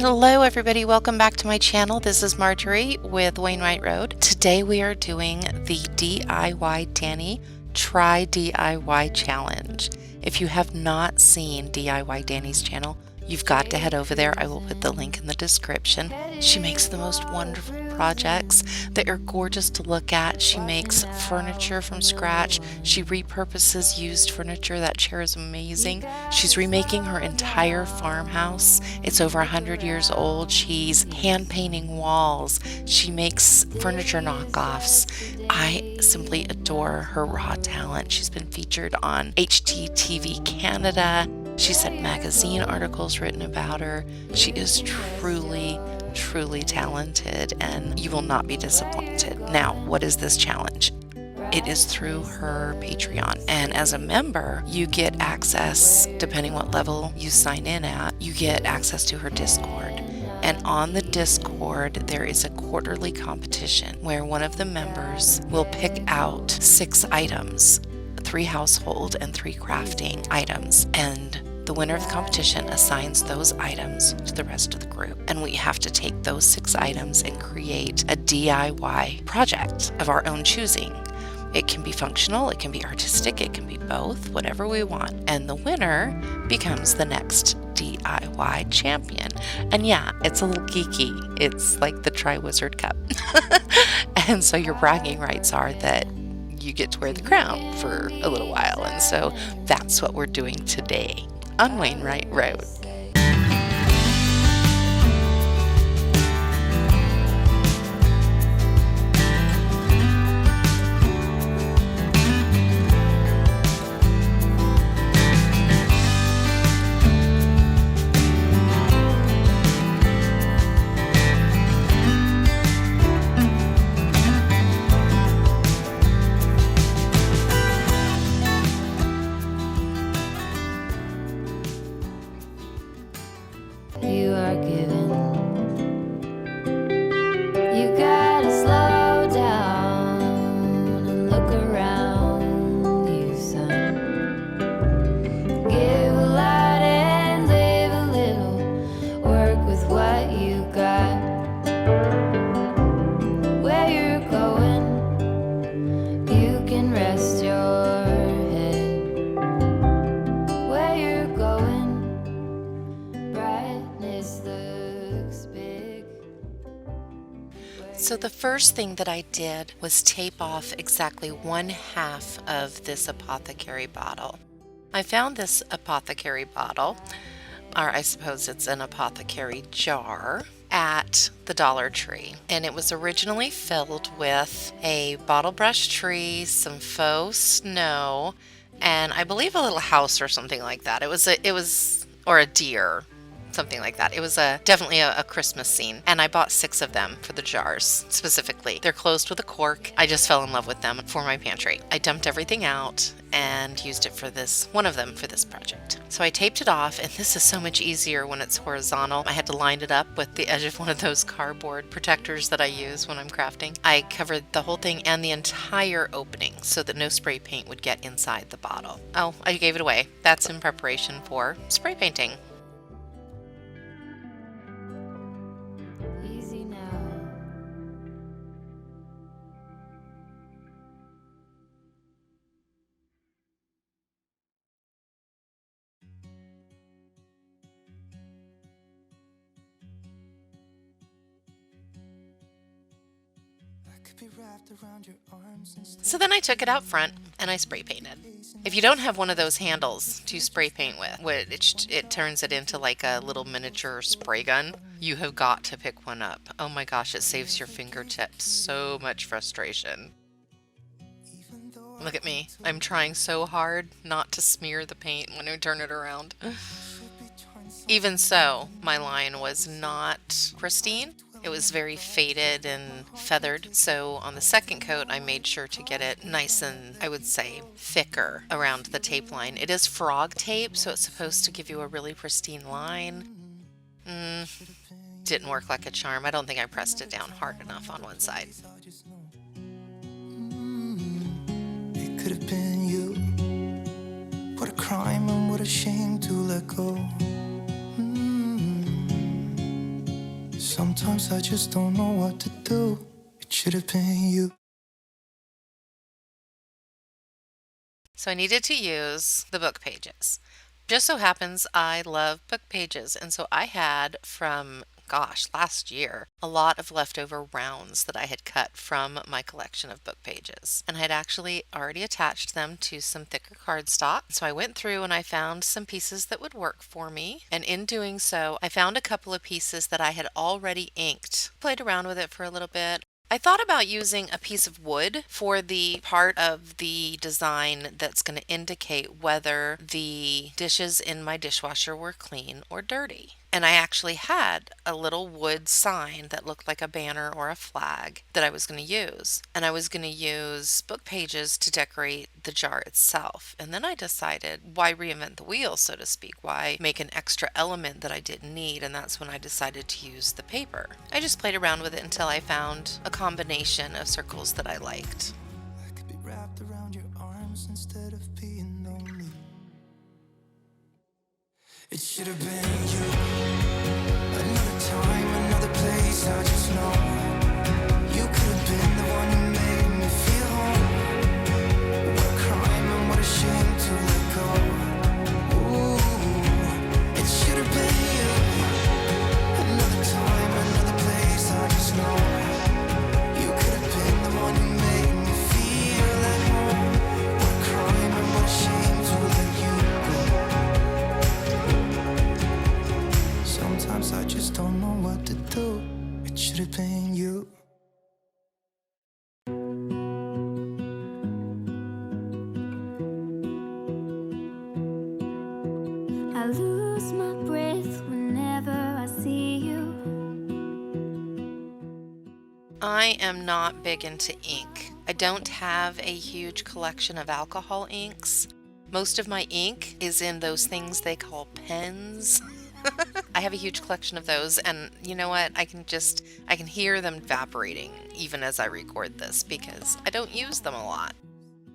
Hello everybody, welcome back to my channel. This is Marjorie with Wainwright Road. Today we are doing the DIY Danny Try DIY Challenge. If you have not seen DIY Danny's channel, you've got to head over there. I will put the link in the description. She makes the most wonderful projects that are gorgeous to look at. She makes furniture from scratch. She repurposes used furniture. That chair is amazing. She's remaking her entire farmhouse. It's over 100 years old. She's hand painting walls. She makes furniture knockoffs. I simply adore her raw talent. She's been featured on HGTV Canada. She's had magazine articles written about her. She is truly talented, and you will not be disappointed. Now, what is this challenge? It is through her Patreon, and as a member, you get access, depending what level you sign in at, you get access to her Discord. And on the Discord, there is a quarterly competition where one of the members will pick out 6 items, 3 household and 3 crafting items, and the winner of the competition assigns those items to the rest of the group. And we have to take those 6 items and create a DIY project of our own choosing. It can be functional, it can be artistic, it can be both, whatever we want. And the winner becomes the next DIY champion. And yeah, it's a little geeky. It's like the Tri-Wizard Cup. And so your bragging rights are that you get to wear the crown for a little while. And so that's what we're doing today on Wainwright Road. You are given. You gotta slow down and look around you, son. Give a lot and live a little. Work with what you got. Where you're going, you can rest your head. Where you're going, so the first thing that I did was tape off exactly 1/2 of this apothecary bottle. I found this apothecary bottle, or I suppose it's an apothecary jar, at the Dollar Tree, and it was originally filled with a bottle brush tree, some faux snow, and I believe a little house or something like that. It was or a deer, something like that. It was definitely a Christmas scene, and I bought 6 of them for the jars specifically. They're closed with a cork. I just fell in love with them for my pantry. I dumped everything out and used it for one of them for this project. So I taped it off, and this is so much easier when it's horizontal. I had to line it up with the edge of one of those cardboard protectors that I use when I'm crafting. I covered the whole thing and the entire opening so that no spray paint would get inside the bottle. Oh, I gave it away. That's in preparation for spray painting. easy now. So then I took it out front and I spray painted. If you don't have one of those handles to spray paint with, it turns it into like a little miniature spray gun, you have got to pick one up. Oh my gosh, it saves your fingertips so much frustration. Look at me. I'm trying so hard not to smear the paint when I turn it around. Even so, my line was not pristine. It was very faded and feathered, so on the second coat I made sure to get it nice and, I would say, thicker around the tape line. It is frog tape, so it's supposed to give you a really pristine line. Didn't work like a charm. I don't think I pressed it down hard enough on one side. It could have been you. What a crime and what a shame to let go. Sometimes I just don't know what to do. It should have been you. So I needed to use the book pages. Just so happens I love book pages, and so I had from last year, a lot of leftover rounds that I had cut from my collection of book pages. And I had actually already attached them to some thicker cardstock. So I went through and I found some pieces that would work for me. And in doing so, I found a couple of pieces that I had already inked. Played around with it for a little bit. I thought about using a piece of wood for the part of the design that's going to indicate whether the dishes in my dishwasher were clean or dirty. And I actually had a little wood sign that looked like a banner or a flag that I was going to use. And I was going to use book pages to decorate the jar itself. And then I decided, why reinvent the wheel, so to speak? Why make an extra element that I didn't need? And that's when I decided to use the paper. I just played around with it until I found a combination of circles that I liked. I could be wrapped around your arms instead of being lonely. It should have been you. Another time, another place, I just know. You could have been the one who made me feel home. What a crime and what a shame to let go. Ooh, it should have been you. Another time, another place, I just know. You could have been the one who made me feel at home. What a crime and what a shame to let you go. Sometimes I just don't know what to do. It should have been you. I lose my breath whenever I see you. I am not big into ink. I don't have a huge collection of alcohol inks. Most of my ink is in those things they call pens. I have a huge collection of those, and you know what? I can hear them evaporating even as I record this because I don't use them a lot.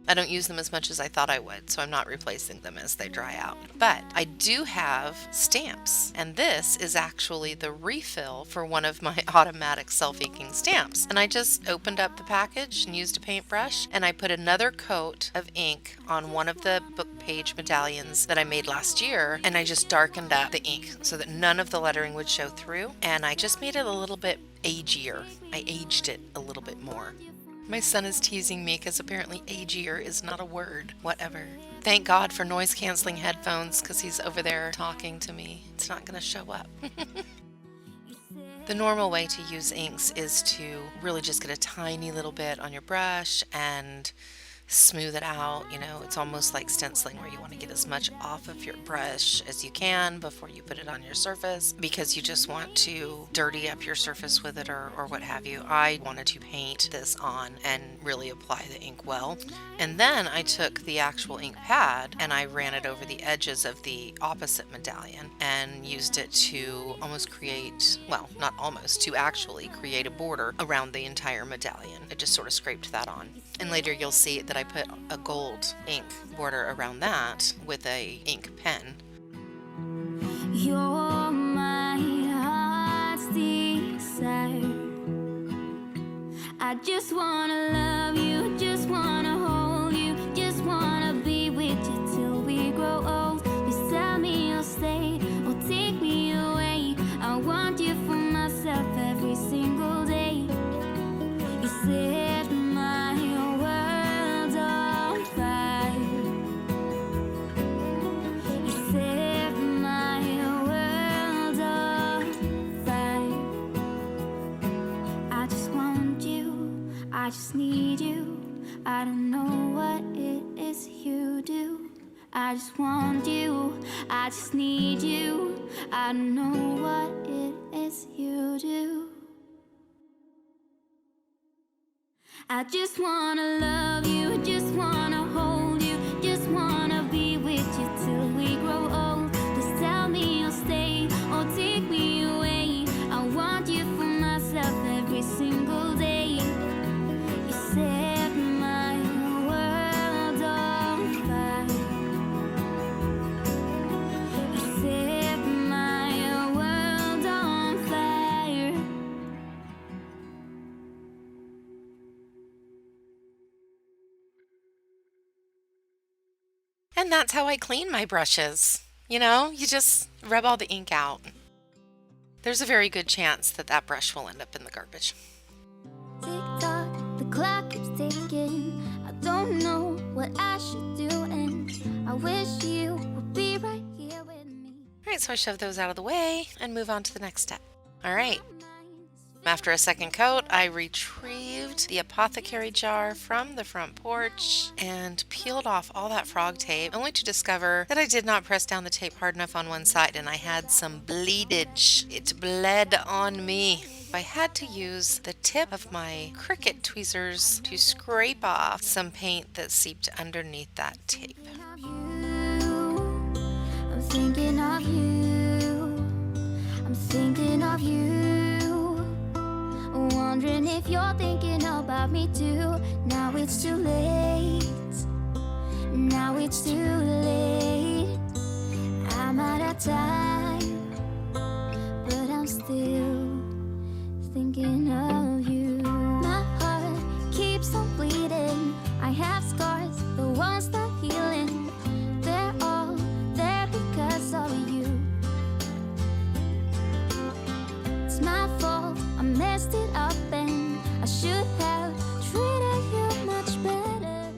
I don't use them as much as I thought I would, so I'm not replacing them as they dry out. But I do have stamps, and this is actually the refill for one of my automatic self-inking stamps. And I just opened up the package and used a paintbrush, and I put another coat of ink on one of the book page medallions that I made last year, and I just darkened up the ink so that none of the lettering would show through, and I just made it a little bit agier. I aged it a little bit more. My son is teasing me because apparently agier is not a word. Whatever. Thank God for noise canceling headphones because he's over there talking to me. It's not going to show up. The normal way to use inks is to really just get a tiny little bit on your brush and smooth it out. You know, it's almost like stenciling where you want to get as much off of your brush as you can before you put it on your surface because you just want to dirty up your surface with it or what have you. I wanted to paint this on and really apply the ink well. And then I took the actual ink pad and I ran it over the edges of the opposite medallion and used it to almost create, well, not almost, to actually create a border around the entire medallion. I just sort of scraped that on. And later you'll see that I put a gold ink border around that with a ink pen. You're my heart's desire. I just wanna love you, just wanna hold you, just wanna be with you till we grow old. Just tell me you'll stay or take me away. I want you for myself every single day. You set my world on fire. You set my world on fire. I just want you, I just need you. I don't know what it is you do. I just want you, I just need you. I don't know what it is you do. I just wanna love you, just wanna hold you, just wanna be with you till we grow old. Just tell me you'll stay or take me away. I want you for myself every single day. You set my world on fire. You set my world on fire. And that's how I clean my brushes. You know, you just rub all the ink out. There's a very good chance that that brush will end up in the garbage. Tick tock, the clock keeps ticking. I don't know what I should do, and I wish you would be right here with me. All right, so I shove those out of the way and move on to the next step. All right. After a second coat, I retrieved the apothecary jar from the front porch and peeled off all that frog tape, only to discover that I did not press down the tape hard enough on one side and I had some bleedage. It bled on me. I had to use the tip of my Cricut tweezers to scrape off some paint that seeped underneath that tape. I'm thinking of you. I'm thinking of you. Wondering if you're thinking about me too. Now it's too late. Now it's too late. I'm out of time, but I'm still thinking of you. My heart keeps on bleeding. I have scars, the ones not healing. They're all there because of you. It's my fault, I messed it up, and I should have treated you much better.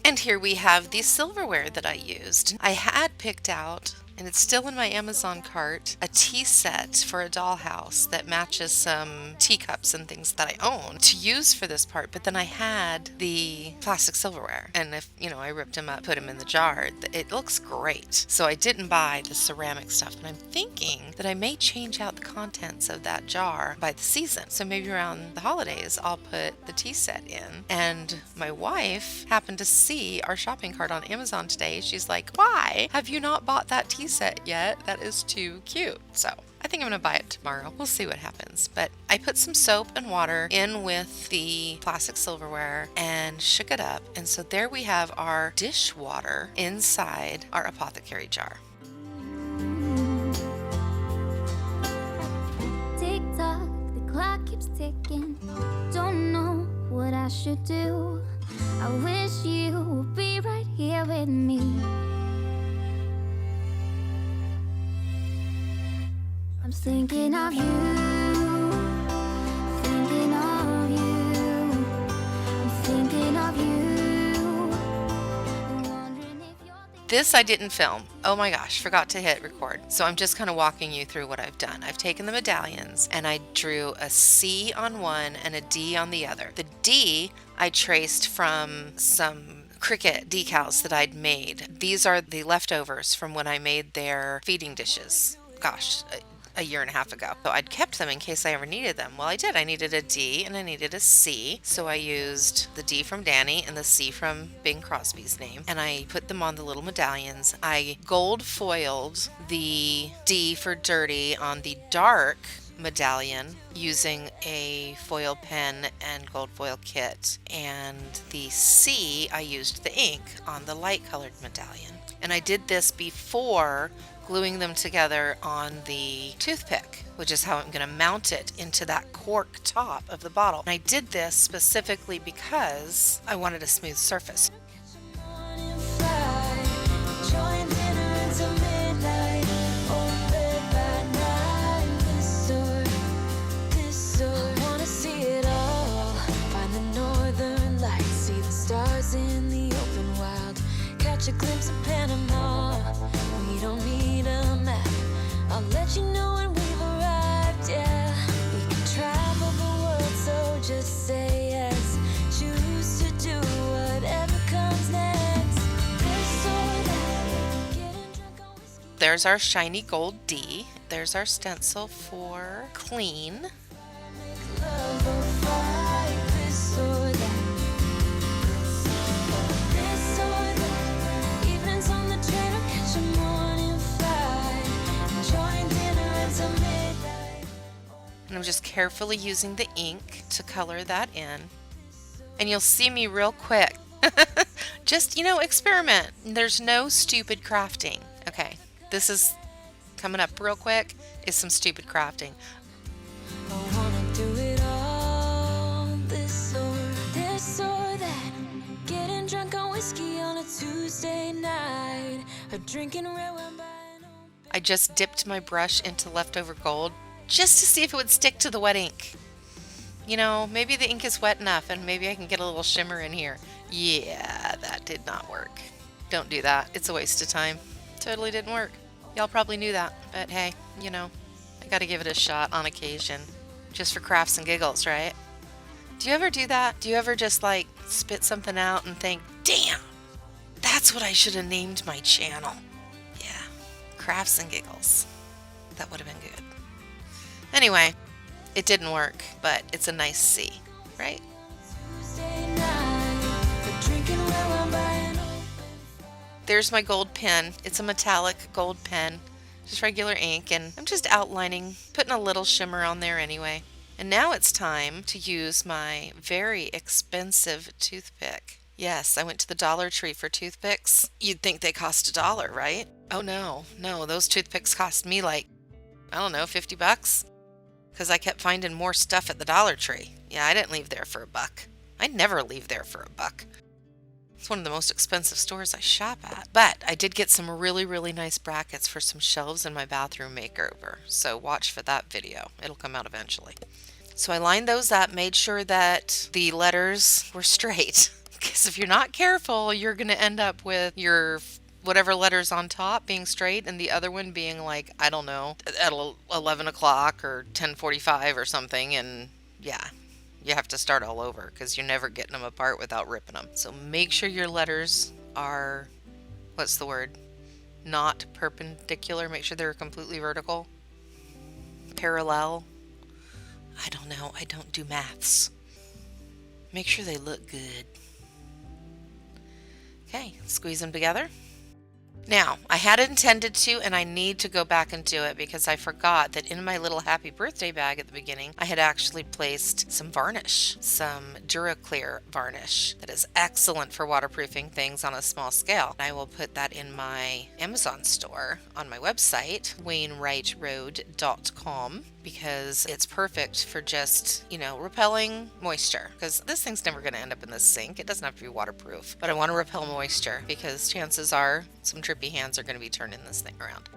And here we have the silverware that I used. I had picked out, and it's still in my Amazon cart, a tea set for a dollhouse that matches some teacups and things that I own to use for this part. But then I had the plastic silverware, and if, you know, I ripped them up, put them in the jar, it looks great. So I didn't buy the ceramic stuff, but I'm thinking that I may change out the contents of that jar by the season. So maybe around the holidays, I'll put the tea set in. And my wife happened to see our shopping cart on Amazon today. She's like, "Why have you not bought that tea set yet? That is too cute." So I think I'm gonna buy it tomorrow. We'll see what happens. But I put some soap and water in with the plastic silverware and shook it up. And so there we have our dishwater inside our apothecary jar. Tick tock, the clock keeps ticking. Don't know what I should do. I wish you would be right here with me. I'm thinking of you, thinking of you, I'm thinking of you. Wondering if you're thinking. This I didn't film. Oh my gosh, forgot to hit record. So I'm just kind of walking you through what I've done. I've taken the medallions and I drew a C on one and a D on the other. The D I traced from some Cricut decals that I'd made. These are the leftovers from when I made their feeding dishes. Gosh, a year and a half ago. So I'd kept them in case I ever needed them. Well, I did. I needed a D and I needed a C. So I used the D from Danny and the C from Bing Crosby's name. And I put them on the little medallions. I gold foiled the D for dirty on the dark medallion using a foil pen and gold foil kit. And the C, I used the ink on the light colored medallion. And I did this before gluing them together on the toothpick, which is how I'm going to mount it into that cork top of the bottle. And I did this specifically because I wanted a smooth surface. A glimpse of Panama. We don't need a map. I'll let you know when we've arrived. Yeah, we can travel the world, so just say yes. Choose to do whatever comes next. This or that. Getting drunk on whiskey. There's our shiny gold D. There's our stencil for clean. Make love or fight. This or that. And I'm just carefully using the ink to color that in. And you'll see me real quick. Just, you know, experiment. There's no stupid crafting. Okay, this is coming up real quick, is some stupid crafting. I wanna do it all, this or that. Getting drunk on whiskey on a Tuesday. Tuesday night, a drinking red wine by an open. I just dipped my brush into leftover gold just to see if it would stick to the wet ink. You know, maybe the ink is wet enough and maybe I can get a little shimmer in here. Yeah, that did not work. Don't do that. It's a waste of time. Totally didn't work. Y'all probably knew that, but hey, you know, I gotta give it a shot on occasion. Just for crafts and giggles, right? Do you ever do that? Do you ever just like spit something out and think, damn, that's what I should have named my channel? Yeah, crafts and giggles. That would have been good. Anyway, it didn't work, but it's a nice C, right? Tuesday night, a drinking red wine by an open. There's my gold pen. It's a metallic gold pen, just regular ink, and I'm just outlining, putting a little shimmer on there anyway. And now it's time to use my very expensive toothpick. Yes, I went to the Dollar Tree for toothpicks. You'd think they cost $1, right? Oh no, those toothpicks cost me like, I don't know, 50 bucks? Because I kept finding more stuff at the Dollar Tree. Yeah, I didn't leave there for $1. I never leave there for $1. It's one of the most expensive stores I shop at. But I did get some really, really nice brackets for some shelves in my bathroom makeover. So watch for that video. It'll come out eventually. So I lined those up, made sure that the letters were straight. Because if you're not careful, you're going to end up with your whatever letters on top being straight and the other one being like, I don't know, at 11 o'clock or 10:45 or something. And yeah, you have to start all over because you're never getting them apart without ripping them. So make sure your letters are, what's the word? Not perpendicular. Make sure they're completely vertical. Parallel. I don't know. I don't do maths. Make sure they look good. Okay, squeeze them together. Now, I had intended to, and I need to go back and do it because I forgot that in my little happy birthday bag at the beginning, I had actually placed some varnish, some DuraClear varnish that is excellent for waterproofing things on a small scale. I will put that in my Amazon store on my website, wainwrightroad.com, because it's perfect for just, you know, repelling moisture. Because this thing's never going to end up in the sink. It doesn't have to be waterproof, but I want to repel moisture because chances are some drippy hands are going to be turning this thing around.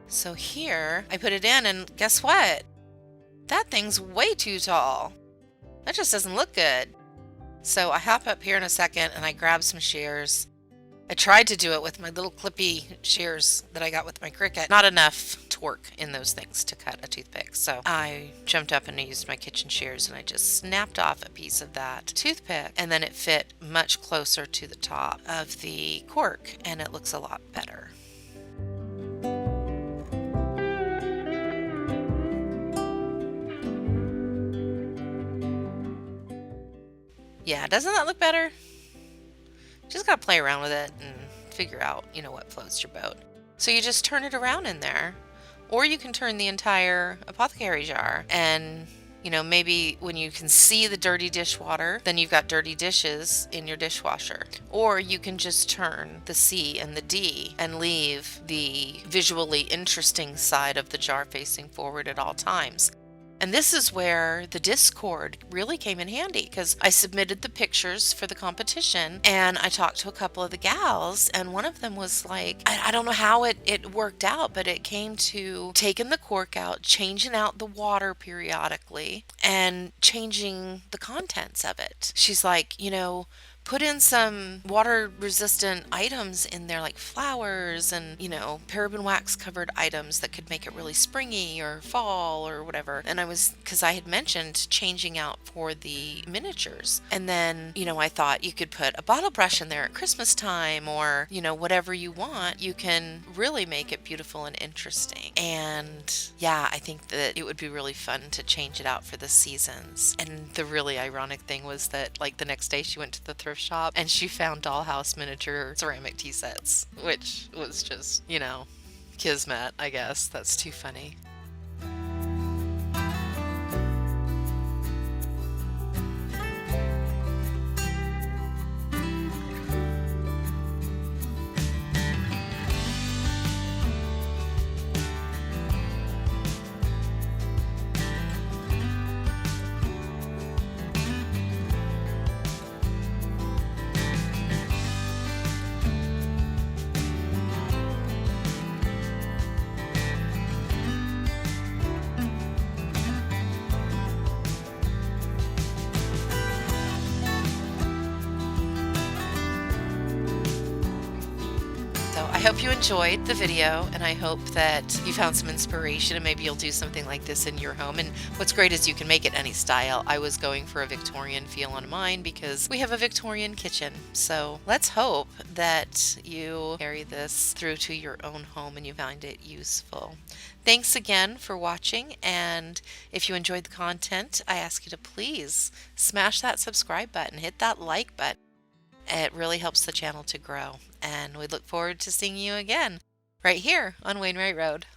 So here I put it in and guess what? That thing's way too tall. That just doesn't look good. So I hop up here in a second and I grab some shears. I tried to do it with my little clippy shears that I got with my Cricut. Not enough torque in those things to cut a toothpick. So I jumped up and used my kitchen shears and I just snapped off a piece of that toothpick, and then it fit much closer to the top of the cork and it looks a lot better. Yeah, doesn't that look better? Just gotta play around with it and figure out, you know, what floats your boat. So you just turn it around in there, or you can turn the entire apothecary jar and, you know, maybe when you can see the dirty dishwater, then you've got dirty dishes in your dishwasher. Or you can just turn the C and the D and leave the visually interesting side of the jar facing forward at all times. And this is where the Discord really came in handy because I submitted the pictures for the competition and I talked to a couple of the gals, and one of them was like, I don't know how it worked out, but it came to taking the cork out, changing out the water periodically, and changing the contents of it. She's like, you know, put in some water resistant items in there like flowers and, you know, paraben wax covered items that could make it really springy or fall or whatever. And because I had mentioned changing out for the miniatures. And then, you know, I thought you could put a bottle brush in there at Christmas time or, you know, whatever you want. You can really make it beautiful and interesting. And yeah, I think that it would be really fun to change it out for the seasons. And the really ironic thing was that like the next day she went to the thrift thrift shop, and she found dollhouse miniature ceramic tea sets, which was just, you know, kismet, I guess. That's too funny. So I hope you enjoyed the video, and I hope that you found some inspiration and maybe you'll do something like this in your home. And what's great is you can make it any style. I was going for a Victorian feel on mine because we have a Victorian kitchen. So let's hope that you carry this through to your own home and you find it useful. Thanks again for watching, and if you enjoyed the content, I ask you to please smash that subscribe button, hit that like button. It really helps the channel to grow, and we look forward to seeing you again right here on Wainwright Road.